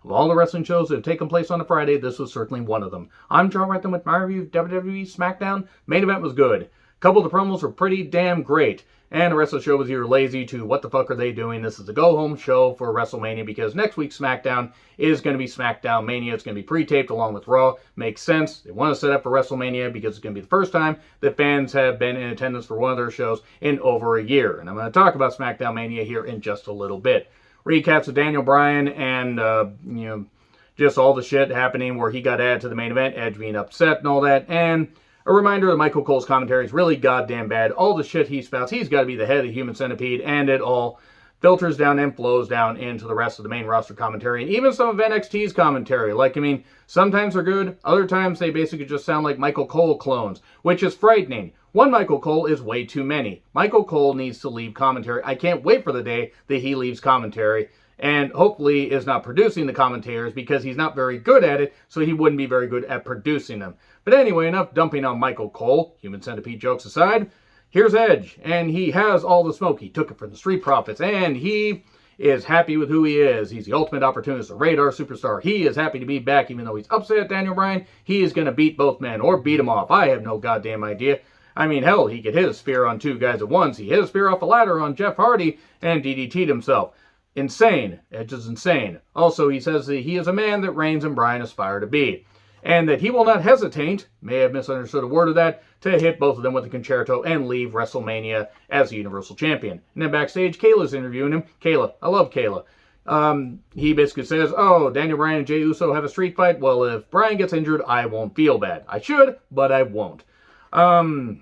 Of all the wrestling shows that have taken place on a Friday, this was certainly one of them. I'm John Retton with my review of WWE Smackdown. Main event was good. A couple of the promos were pretty damn great. And the rest of the show was either lazy to what the fuck are they doing? This is the go-home show for WrestleMania because next week's SmackDown is going to be Smackdown Mania. It's going to be pre-taped along with Raw. Makes sense. They want to set up for WrestleMania because it's going to be the first time that fans have been in attendance for one of their shows in over a year. And I'm going to talk about Smackdown Mania here in just a little bit. Recaps of Daniel Bryan and, just all the shit happening where he got added to the main event, Edge being upset and all that, and a reminder that Michael Cole's commentary is really goddamn bad. All the shit he spouts, he's got to be the head of the Human Centipede, and it all filters down and flows down into the rest of the main roster commentary, and even some of NXT's commentary. Sometimes they're good, other times they basically just sound like Michael Cole clones, which is frightening. One Michael Cole is way too many. Michael Cole needs to leave commentary. I can't wait for the day that he leaves commentary, and hopefully is not producing the commentators because he's not very good at it, so he wouldn't be very good at producing them. But anyway, enough dumping on Michael Cole. Human Centipede jokes aside, here's Edge, and he has all the smoke. He took it from the Street Profits, and he is happy with who he is. He's the ultimate opportunist, a radar superstar. He is happy to be back, even though he's upset at Daniel Bryan. He is going to beat both men, or beat them off. I have no goddamn idea. I mean, hell, he could hit a spear on two guys at once. He hit a spear off a ladder on Jeff Hardy and DDT'd himself. Insane. Edge is insane. Also, he says that he is a man that Reigns and Bryan aspire to be. And that he will not hesitate, may have misunderstood a word of that, to hit both of them with a concerto and leave WrestleMania as the Universal Champion. And then backstage, Kayla's interviewing him. Kayla. I love Kayla. He basically says, oh, Daniel Bryan and Jey Uso have a street fight. Well, if Bryan gets injured, I won't feel bad. I should, but I won't. And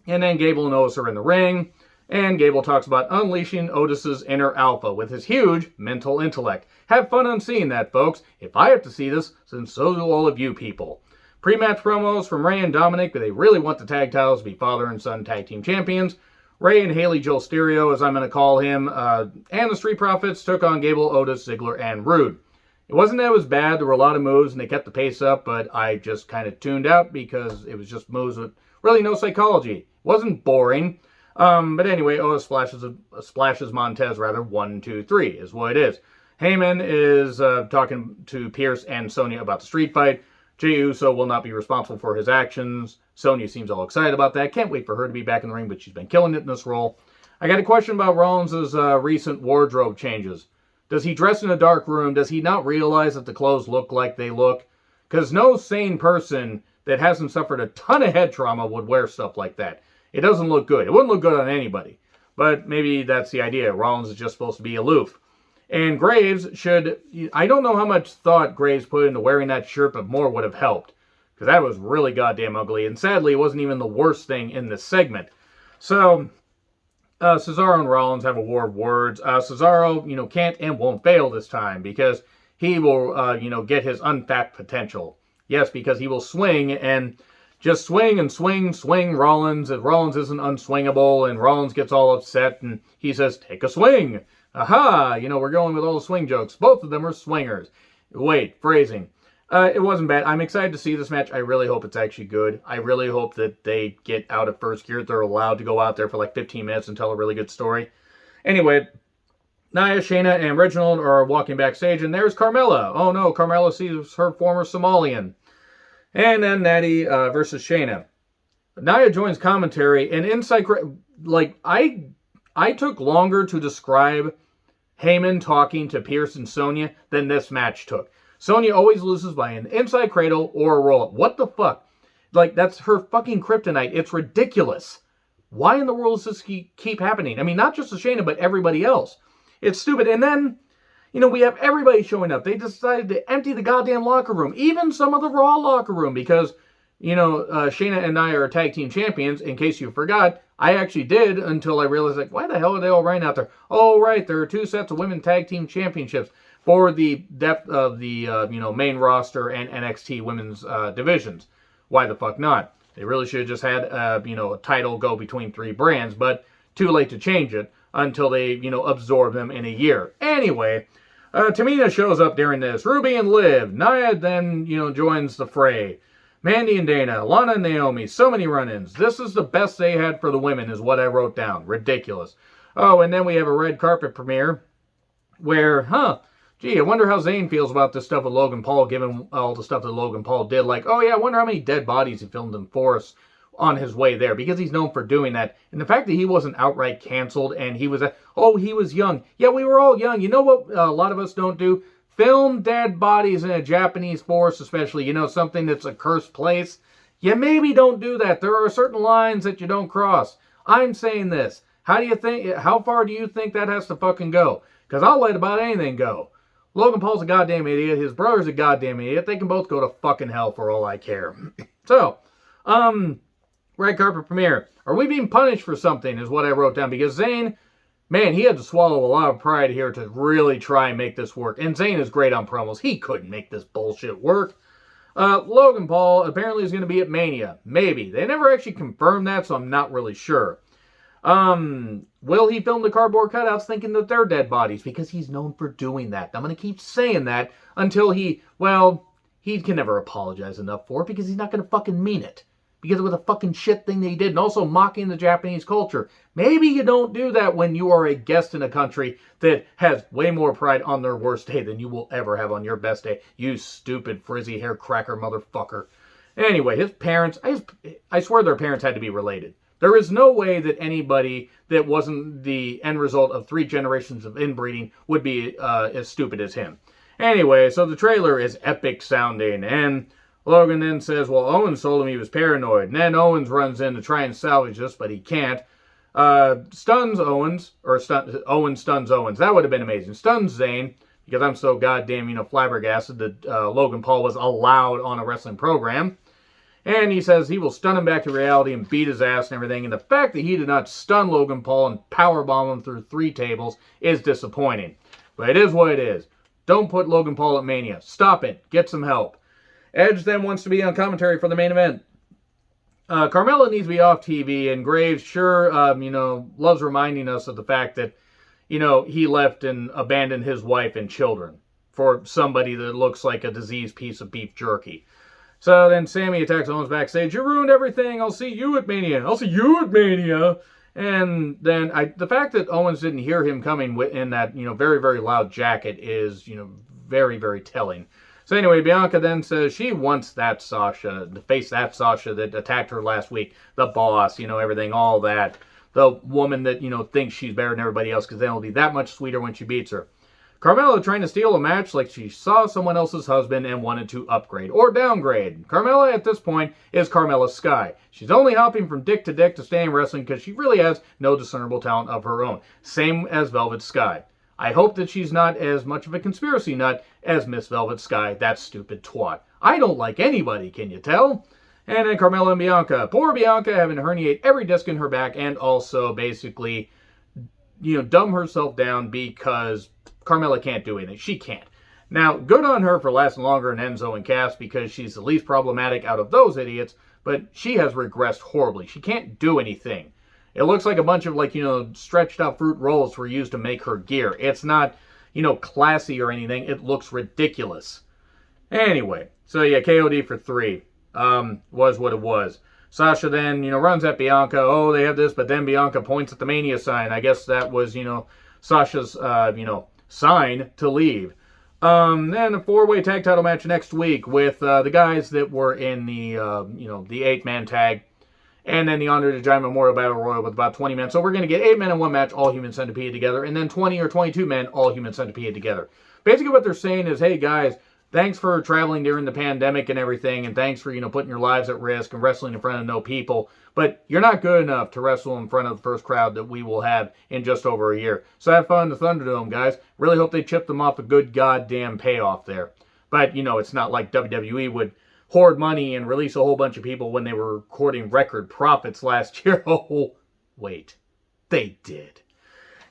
then Gable and Otis are in the ring. And Gable talks about unleashing Otis's inner alpha with his huge mental intellect. Have fun on seeing that, folks. If I have to see this, then so do all of you people. Pre-match promos from Ray and Dominic, but they really want the tag titles to be father and son tag team champions. Ray and Haley Joel Stereo, as I'm going to call him, and the Street Profits took on Gable, Otis, Ziggler, and Rude. It wasn't that it was bad. There were a lot of moves, and they kept the pace up, but I just kind of tuned out because it was just moves with really no psychology. It wasn't boring. But anyway, Otis splashes Montez, 1, 2, 3 is what it is. Heyman is talking to Pierce and Sonya about the street fight. Jey Uso will not be responsible for his actions. Sonya seems all excited about that. Can't wait for her to be back in the ring, but she's been killing it in this role. I got a question about Rollins' recent wardrobe changes. Does he dress in a dark room? Does he not realize that the clothes look like they look? Because no sane person that hasn't suffered a ton of head trauma would wear stuff like that. It doesn't look good. It wouldn't look good on anybody. But maybe that's the idea. Rollins is just supposed to be aloof. And Graves should... I don't know how much thought Graves put into wearing that shirt, but more would have helped. Because that was really goddamn ugly. And sadly, it wasn't even the worst thing in this segment. So, Cesaro and Rollins have a war of words. Cesaro, can't and won't fail this time. Because he will, get his untapped potential. Yes, because he will swing and... just swing and swing Rollins. If Rollins isn't unswingable and Rollins gets all upset and he says, take a swing. Aha, we're going with all the swing jokes. Both of them are swingers. Wait, phrasing. It wasn't bad. I'm excited to see this match. I really hope it's actually good. I really hope that they get out of first gear. They're allowed to go out there for like 15 minutes and tell a really good story. Anyway, Nia, Shayna, and Reginald are walking backstage and there's Carmella. Oh no, Carmella sees her former Somalian. And then Natty versus Shayna. Nia joins commentary, and inside, I took longer to describe Heyman talking to Pierce and Sonya than this match took. Sonya always loses by an inside cradle or a roll-up. What the fuck? That's her fucking kryptonite. It's ridiculous. Why in the world does this keep happening? I mean, not just to Shayna, but everybody else. It's stupid. And then... we have everybody showing up. They decided to empty the goddamn locker room. Even some of the Raw locker room. Because, Shayna and Nia are tag team champions. In case you forgot, I actually did until I realized, why the hell are they all running out there? Oh, right, there are 2 sets of women tag team championships for the depth of the, main roster and NXT women's divisions. Why the fuck not? They really should have just had, a title go between 3 brands. But too late to change it until they, absorb them in a year. Anyway... Tamina shows up during this. Ruby and Liv. Nia then, joins the fray. Mandy and Dana. Lana and Naomi. So many run-ins. This is the best they had for the women is what I wrote down. Ridiculous. Oh, and then we have a red carpet premiere where, Gee, I wonder how Zayn feels about this stuff with Logan Paul, given all the stuff that Logan Paul did. Like, oh yeah, I wonder how many dead bodies he filmed in Forest on his way there, because he's known for doing that. And the fact that he wasn't outright canceled and he was, he was young. Yeah, we were all young. You know what a lot of us don't do? Film dead bodies in a Japanese forest, especially, something that's a cursed place. You maybe don't do that. There are certain lines that you don't cross. I'm saying this. How far do you think that has to fucking go? Because I'll let about anything go. Logan Paul's a goddamn idiot. His brother's a goddamn idiot. They can both go to fucking hell for all I care. So, red carpet premiere. Are we being punished for something is what I wrote down. Because Zayn, man, he had to swallow a lot of pride here to really try and make this work. And Zayn is great on promos. He couldn't make this bullshit work. Logan Paul apparently is going to be at Mania. Maybe. They never actually confirmed that, so I'm not really sure. Will he film the cardboard cutouts thinking that they're dead bodies? Because he's known for doing that. I'm going to keep saying that until he can never apologize enough for it, because he's not going to fucking mean it. Because it was a fucking shit thing that he did, and also mocking the Japanese culture. Maybe you don't do that when you are a guest in a country that has way more pride on their worst day than you will ever have on your best day. You stupid frizzy hair cracker motherfucker. Anyway, his parents, I swear their parents had to be related. There is no way that anybody that wasn't the end result of 3 generations of inbreeding would be as stupid as him. Anyway, so the trailer is epic sounding, and Logan then says, well, Owens told him he was paranoid. And then Owens runs in to try and salvage this, but he can't. Stuns Owens, Owens stuns Owens. That would have been amazing. Stuns Zayn, because I'm so goddamn, flabbergasted that Logan Paul was allowed on a wrestling program. And he says he will stun him back to reality and beat his ass and everything. And the fact that he did not stun Logan Paul and powerbomb him through 3 tables is disappointing. But it is what it is. Don't put Logan Paul at Mania. Stop it. Get some help. Edge then wants to be on commentary for the main event. Carmella needs to be off TV, and Graves sure, loves reminding us of the fact that, he left and abandoned his wife and children for somebody that looks like a diseased piece of beef jerky. So then Sammy attacks Owens backstage. You ruined everything. I'll see you at Mania. I'll see you at Mania. And then the fact that Owens didn't hear him coming in that, very, very loud jacket is, very, very telling. So anyway, Bianca then says she wants that Sasha, to face that Sasha that attacked her last week. The boss, everything, all that. The woman that, thinks she's better than everybody else, because then it'll be that much sweeter when she beats her. Carmella trying to steal a match like she saw someone else's husband and wanted to upgrade or downgrade. Carmella at this point is Carmella Sky. She's only hopping from dick to dick to stay in wrestling because she really has no discernible talent of her own. Same as Velvet Sky. I hope that she's not as much of a conspiracy nut as Miss Velvet Sky, that stupid twat. I don't like anybody, can you tell? And then Carmella and Bianca. Poor Bianca having to herniate every disc in her back and also basically, dumb herself down because Carmella can't do anything. She can't. Now, good on her for lasting longer than Enzo and Cass because she's the least problematic out of those idiots, but she has regressed horribly. She can't do anything. It looks like a bunch of, stretched out fruit rolls were used to make her gear. It's not, classy or anything. It looks ridiculous. Anyway, so yeah, KOD for 3 was what it was. Sasha then, runs at Bianca. Oh, they have this, but then Bianca points at the Mania sign. I guess that was, Sasha's, sign to leave. Then a 4-way tag title match next week with the guys that were in the, the 8-man tag. And then the Honor to Giant Memorial Battle Royal with about 20 men. So we're going to get 8 men in one match, all Human Centipede together. And then 20 or 22 men, all Human Centipede together. Basically what they're saying is, hey guys, thanks for traveling during the pandemic and everything. And thanks for, putting your lives at risk and wrestling in front of no people. But you're not good enough to wrestle in front of the first crowd that we will have in just over a year. So have fun in the Thunderdome, guys. Really hope they chip them off a good goddamn payoff there. But, it's not like WWE would hoard money and release a whole bunch of people when they were recording record profits last year. Oh, wait. They did.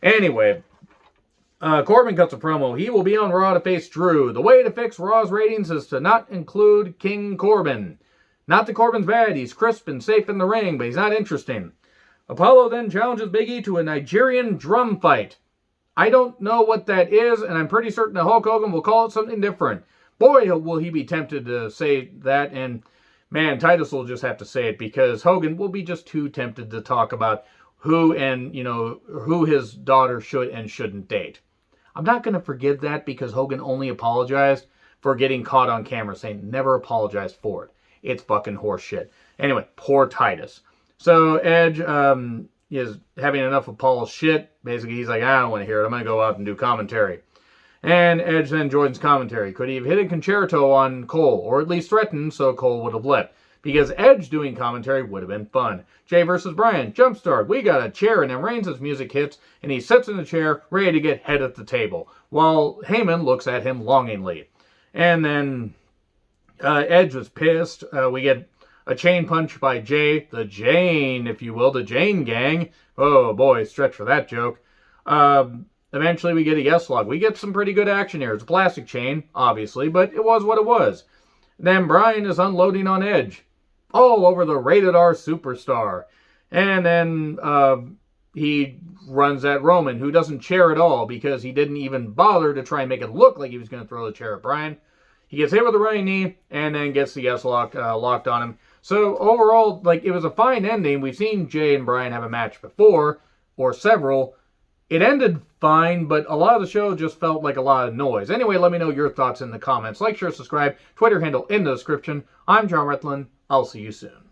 Anyway, Corbin cuts a promo. He will be on Raw to face Drew. The way to fix Raw's ratings is to not include King Corbin. Not that Corbin's bad. He's crisp and safe in the ring, but he's not interesting. Apollo then challenges Big E to a Nigerian drum fight. I don't know what that is, and I'm pretty certain that Hulk Hogan will call it something different. Boy, will he be tempted to say that, and man, Titus will just have to say it because Hogan will be just too tempted to talk about who his daughter should and shouldn't date. I'm not going to forgive that because Hogan only apologized for getting caught on camera saying never apologized for it. It's fucking horseshit. Anyway, poor Titus. So Edge is having enough of Paul's shit. Basically, he's like, I don't want to hear it. I'm going to go out and do commentary. And Edge then joins commentary. Could he have hit a concerto on Cole, or at least threatened, so Cole would have left? Because Edge doing commentary would have been fun. Jay versus Bryan, jumpstart. We got a chair, and then Reigns' music hits, and he sits in the chair, ready to get head at the table, while Heyman looks at him longingly. And then Edge was pissed. We get a chain punch by Jay, the Jane, if you will, the Jane gang. Oh boy, stretch for that joke. Eventually we get a yes log. We get some pretty good action here. It's a plastic chain, obviously, but it was what it was. Then Bryan is unloading on Edge, all over the rated R superstar. And then he runs at Roman, who doesn't chair at all because he didn't even bother to try and make it look like he was going to throw the chair at Bryan. He gets hit with a running knee and then gets the yes lock locked on him. So overall, like, it was a fine ending. We've seen Jay and Bryan have a match before, or several. It ended fine, but a lot of the show just felt like a lot of noise. Anyway, let me know your thoughts in the comments. Like, share, subscribe, Twitter handle in the description. I'm John Retlin. I'll see you soon.